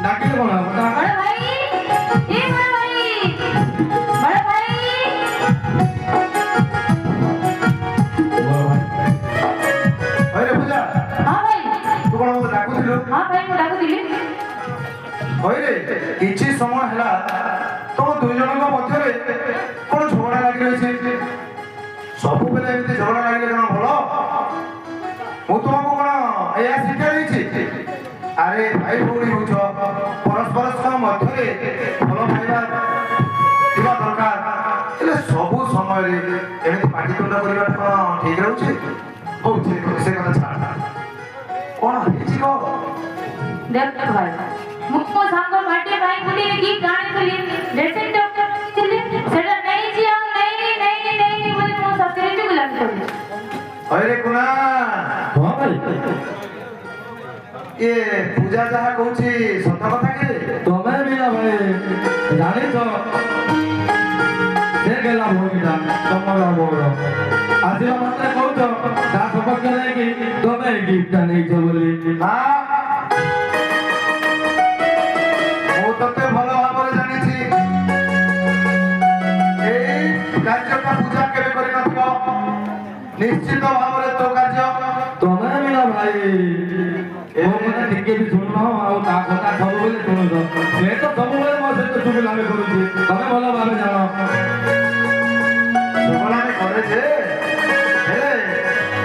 ডাকিলে বলা কথা বড় ভাই এ বড় ভাই বড় ভাই হইরে পূজা হ্যাঁ ভাই তু কোন মতে ডাকুছিলু হ্যাঁ ভাই ମୁଁ ଡାକୁଥିଲି হইরে কিছু সময় হেলা তোম দুই জনଙ୍କ ମଧ୍ୟରେ কোন ঝগড়া লাগি রয়েছে ସବୁବେଳେ ଏମିତି ଝଗଡ଼ା ଲାଗିଲେ କଣ ଭଲ ମୁଁ ତୁମକୁ କଣ ଏଇଆ ଶିକ୍ଷା ଦେଇଛି ଆରେ ଭାଇ ଭଉଣୀ ହଉଛ ପରସ୍ପର ସହ ମଧ୍ୟରେ ଭଲ ପାଇବା ଥିବା ଦରକାର ହେଲେ ସବୁ ସମୟରେ ଏମିତି ପାଟିତୁଣ୍ଡ କରିବାଟା କଣ ଠିକ ରହୁଛି ହଉ ସେ କଥା ଛାଡ଼ କଣ ହେଇଛି କହ ଦେଖ ଭାଇ ମୁଁ ମୋ ସାଙ୍ଗ ବାର୍ଥଡେ ପାଇଁ ବୋଲି ଗିଫ୍ଟ ଆଣିଥିଲି ଡ୍ରେସିଂ ଟେବୁଲ ଥିଲି ସେଟା ନେଇଛି ଆଉ ନେଇନି ବୋଲି ମୋ ସାଥିରେ ଚୁଗଲାମି କଲି ହଇରେ କୁନା ହଁ ଭାଇ ଏ ପୂଜା ଯାହା କହୁଛି ସତ କଥା କି ତମେ ବି ନା ଭାଇ ଜାଣିଛ ସେ ଗେଲା ଭଉଣୀଟା ତମର ମୋର ଆସିବା ମାତ୍ରେ କହୁଛ ତା ସପକ୍ଷ ନେଇକି ତମେ ଗିଫ୍ଟଟା ନେଇଛ ବୋଲି ହଁ ମୁଁ ତତେ ଭଲ ଭାବରେ ଜାଣିଛି ଏଇ କାର୍ଯ୍ୟଟା ପୂଜା କେବେ କରିନଥିବ ନିଶ୍ଚିତ ଭାବରେ ତୋ କାର୍ଯ୍ୟ ତମେ ବି ନା ଭାଇ ମୋ କଥା ଟିକେ ବି ଶୁଣୁନ ଆଉ ତା କଥା ସବୁବେଳେ ଶୁଣୁଛ ସେ ତ ସବୁବେଳେ ମୋ ସହିତ ଚୁଗଲାମି କରୁଛି ତମେ ଭଲ ଭାବେ ଜାଣ ସୁଗଲାମି କରେ ଯେ ହେଲେ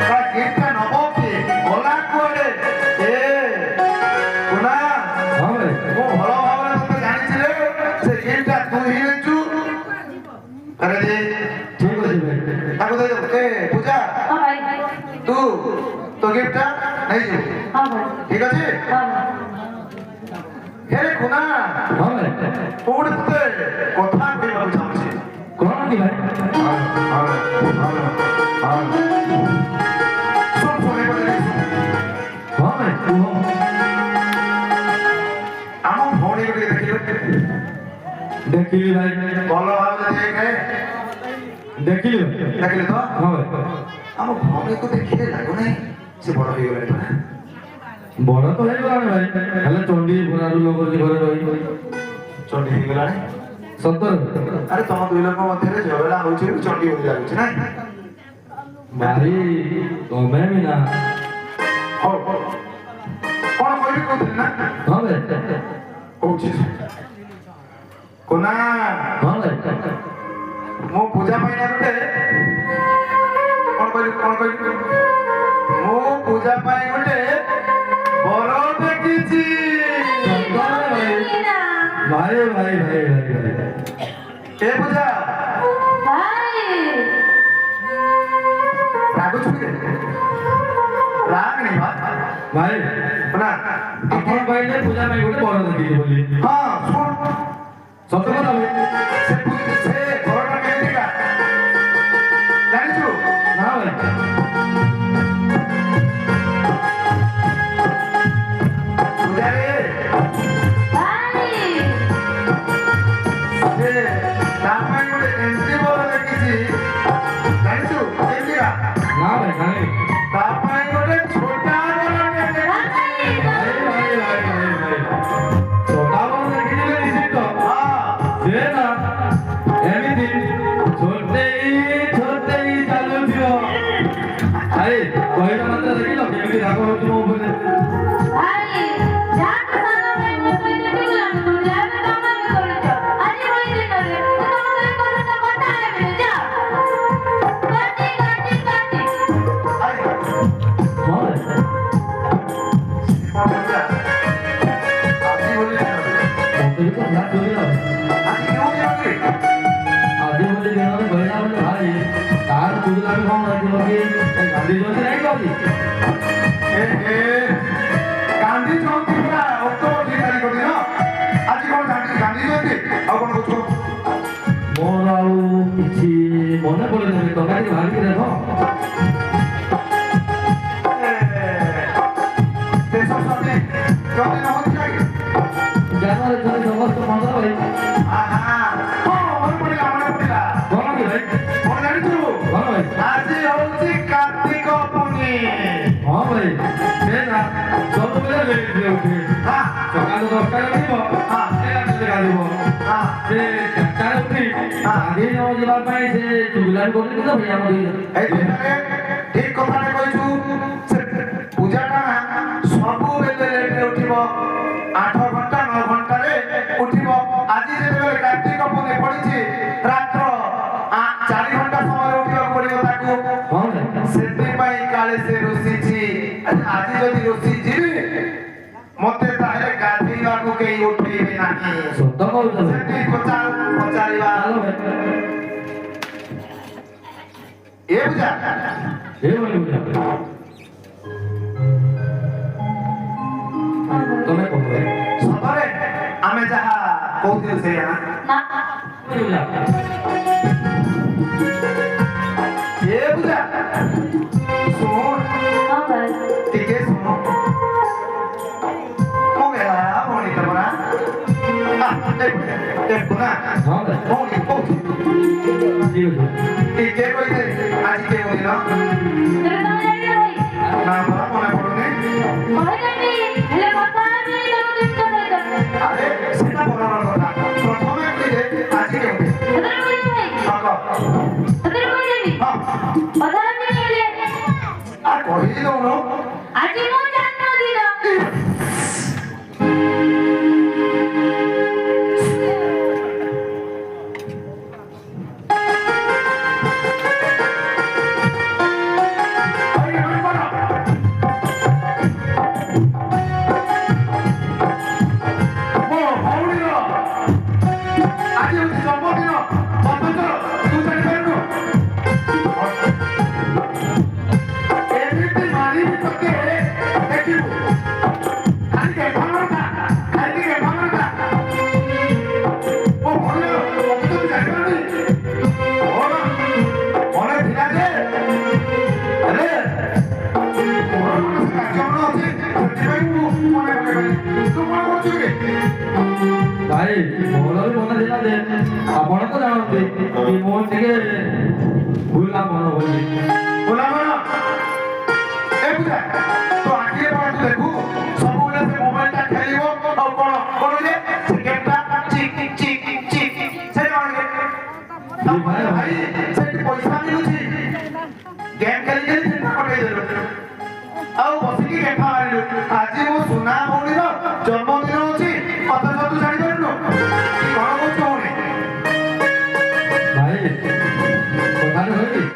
ତା ଗିଫ୍ଟଟା ନବ କିଏ ଗଲା କୁଆଡ଼େ ଏ କୁନା ହଁ ଭାଇ ମୁଁ ଭଲ ଭାବରେ ତତେ ଜାଣିଛି ରେ ସେ ଗିଫ୍ଟଟା ତୁ ହିଁ ନେଇଛୁ ଆରେ ଯେ ଠିକ ଅଛି ଭାଇ ତାକୁ ଦେଇଦେବୁ ଏ ପୂଜା ହଁ ଭାଇ ତୁ ତୋ ଗିଫ୍ଟଟା ନେଇଯିବୁ ହଁ ଭାଇ ଠିକ ଅଛି ହଁ ଭାଇ ହେରେ କୁନା ହଁ ଭାଇ ମୁଁ ଗୋଟେ ତତେ କଥା କହିବାକୁ ଚାହୁଁଛି କଣ କି ଭାଇ ଶୁଣ ଶୁଣ ଏପଟେ ହଁ ଭାଇ କୁହ ଆମ ଭଉଣୀକୁ ଟିକେ ଦେଖିଲୁ ଦେଖିଲି ଭାଇ ଭଲ ଭାବରେ ଦେଖେ ଦେଖିଲି ଭାଇ ଦେଖିଲେ ତ ହଁ ଭାଇ ଆମ ଭଉଣୀକୁ ଦେଖିଲେ ଲାଗୁନାହିଁ ସେ ବଡ ହେଇଗଲାଣି ପରା ବଡ ତ ହେଇଗଲାଣି ଭାଇ ହେଲେ ଚଣ୍ଡୀ ଘୋରାରୁ କରୁଛି ଘରେ ରହି ଚଣ୍ଡୀ ହେଇଗଲାଣି ସତରେ ଆରେ ତମ ଦୁଇ ଲୋକ ମଧ୍ୟରେ ଝଗଡ଼ା ହଉଛି ଚଣ୍ଡୀ ବୋଲି ଲାଗୁଛି ନା ଭାଇ ତମେ ବି ନା ହଉ କଣ କହିବି କହୁଥିଲି ନା ହଁ ଭାଇ କହୁଛି କୋନା ହଁ ଭାଇ ମୁଁ ପୂଜା ପାଇଁ ନା ଗୋଟେ କଣ କହିଲି ମୁଁ ପୂଜା ପାଇଁ ଗୋଟେ ବର ଦେଖିଛି ଭାଇ ଭାଇ ଭାଇ ଭାଇ ଭାଇ ଏ ପୂଜା ଭାଇ ରାଗୁଛୁ କି ରାଗନି ଭାଇ ନା ଆପଣ କହିଲେ ପୂଜା ପାଇଁ ଗୋଟେ ବର ଦେଖିଛି ବୋଲି ହଁ ଶୁଣ ସତ କଥା ଭାଇ ସେ ଘରଟା କେମିତିକା ଜାଣିଛୁ ନା ଭାଇ ପୂଜାରେ ଭାଇ ସେ ତା ପାଇଁ ଗୋଟେ ଏମିତି ବର ଦେଖିଛି ଜାଣିଛୁ କେମିତିକା ନା ଭାଇ ଜାଣିନି ତା ପାଇଁ ଗୋଟେ ଛୋଟା ବର ଦେଖିଛି ଭାଇ ଭାଇ ଭାଇ ଭାଇ ଭାଇ ଛୋଟା ବର ଦେଖିଥିଲେ ନିଶ୍ଚିତ ହଁ ସେ ନା ଏମିତି ଛୋଟେ ଚାଲୁଥିବ ଆରେ କହିବା ମାତ୍ର ଦେଖିଲ କେମିତି ରାଗ ହଉଛି ମୋ ଉପରେ ଭାଇ ଯାହା ସାନ ଭାଇ ମୋ ସହିତ ଚୁଗଲାମି କରୁଛି ଏବେ ତମେ ବି କରୁଛ ଆଜି ଭଳି ଦିନରେ ମୁଁ ତମ ପାଇଁ କଥା ହେବିନି ଯା କାଟି ଆରେ ହଁ ଭାଇ କଣ ପୂଜା ଆଜି ବୋଲି ମତେ ବି ତ ଯାହା ଚୋରିଲା ଆଜି କେଉଁ ଦିନ କି ଆଜି ବୋଲି ଦିନରେ କହିଲା ବୋଲି ଭାଇ ତାର ଚୁଗଲାମି କଣ ହେଇଥିବ କି ଗାନ୍ଧୀ ଜୟନ୍ତୀ ନାହିଁ ତ ଆଜି ଗାନ୍ଧୀ ଜୟନ୍ତୀ ପୁରା ଅକ୍ଟୋବର 2 ତାରିଖ ଦିନ ଆଜି କଣ ଗାନ୍ଧୀ ଜୟନ୍ତୀ ଆଉ କଣ କହୁଛୁ ମୋର ଆଉ କିଛି ମନେ ପଡୁନି ତମେ ଟିକେ ଭାବିକି ଦେଖ ଦେଶ ସ୍ୱାଧୀନ କେଉଁ ଦିନ ହଉଛି କି ଜାନୁଆରୀ 26 ଅଗଷ୍ଟ 15 ଭାଇ ଆହା ହଁ ମନେ ପଡ଼ିଲା କଣ କି ଭାଇ କଣ ଜାଣିଛୁ କଣ ଭାଇ ଆଜି ହଉଛି କାର୍ତ୍ତିକ ପୂର୍ଣ୍ଣିମା ହଁ ଭାଇ ସେ ନା ନା ସବୁବେଳେ ଲେଟ୍ରେ ଉଠେ ହଁ ସକାଳ 10ଟାରେ ଉଠିବ ହଁ ରାତିରେ ଗାଧିବ ହଁ ସେ 4ଟାରେ ଉଠି ଗାଧେଇ ନ ଯିବା ପାଇଁ ସେ ଚୁଗୁଲାମି କରୁଛନ୍ତି ତ ଭାଇ ଆମ ଠିକ କଥାଟେ କହିଛୁ ସେ ପୂଜାଟା ନା ସବୁବେଳେ ଲେଟ୍ରେ ଉଠିବ 8 ଘଣ୍ଟା 9 ଘଣ୍ଟାରେ ଉଠିବ ଆଜି ଯେତେବେଳେ କାର୍ତ୍ତିକ ପୂର୍ଣ୍ଣିମା ପଡିଛି ରାତ୍ର 4 ଘଣ୍ଟା ସମୟରେ ଉଠିବାକୁ ପଡିବ ତାକୁ ହଁ ସେଥିପାଇଁ କାଳେ ସେ ରୁଷିଛି ଆଜି ଯଦି ରୁଷି ଯିବି ମତେ ତାହେଲେ ଗାଧେଇବାକୁ କେହି ଉଠେଇବେ ନାହିଁ ସତ କହୁଛ ସେଠି ପଚାରିବା ଏ ପୂଜା ଏ ବୋଲି ବୁଝା ତମେ କହ ସତରେ ଆମେ ଯାହା କହୁଥିଲୁ ସେଇଆ ନା ବୁଝା ଏ ପୂଜା ଶୁଣ ହଁ ଭାଇ ଟିକେ ଶୁଣ ମୋ ଗେଲା ଭଉଣୀ ତମରା ଦେଖୁ ନା ହଁ ଭାଇ ଭଉଣୀ କହୁଛି ଠିକ ଅଛି ଟିକେ କହିଦେ ଆଜି କେଉଁ ଦିନ ତେବେ ତମେ ଜାଣିଛ ଭାଇ ନା ପରା ମନେ ପଡୁନି କହିଦେବି ହେଲେ କଥା ହେବି ତମ ଦୁଷ୍ଟ ସହିତ ଆରେ ସେଟା ବଡ କଥା ପ୍ରଥମେ କହିଦେ ଆଜି କେଉଁ ଦିନ ସେତେବେଳେ କହିବି ଭାଇ ହଁ କହ ସେତେବେଳେ କହିଦେବି ହଁ କଥା ହେବି ହେଲେ আর কহি দৌন ଆଜି ମୋ ଜନ୍ମଦିନ আজ হচ্ছে জন্মদিন অথচ তুই জানিপারু এমনিতে মারিবি তোকে দেখিবু খালি ভাঙা খালি ভাঙা ও মনে তুই জানিপারু মনে ଥିଲା ଯେ ହେଲେ ମୋର କୌଣସି କାର୍ଯ୍ୟକ୍ରମ ଅଛି ସେଥିପାଇଁ ମୁଁ ମନେ ପକେଇଲି ତୁ କଣ କରୁଛୁ କି ଭାଇ ମୋର ବି ମନେ ଥିଲା ଯେ ଆପଣ ତ ଜାଣନ୍ତି କି ମୁଁ ଟିକେ ଭୁଲା ମନ ବୋଲି ବୋଲାମନ ଏ ପୂଜା ତୋ ଆଖିରେ ପଡା ତୁ ଦେଖୁ ସବୁବେଳେ ସେ ମୋବାଇଲଟା ଖେଳିବ ଆଉ କଣ କରୁଛେ ସେ ଗେମଟା ଚିକ୍ ଚିକ୍ ଚିକ୍ ସେ କଣ ଭାଇ ସେଠି ପଇସା ମିଳୁଛି ଗେମ୍ ଖେଳି ଖେଳି ଦିନ କଟେଇ ଦେଲୁ ଆଉ ବସିକି ଗେମ୍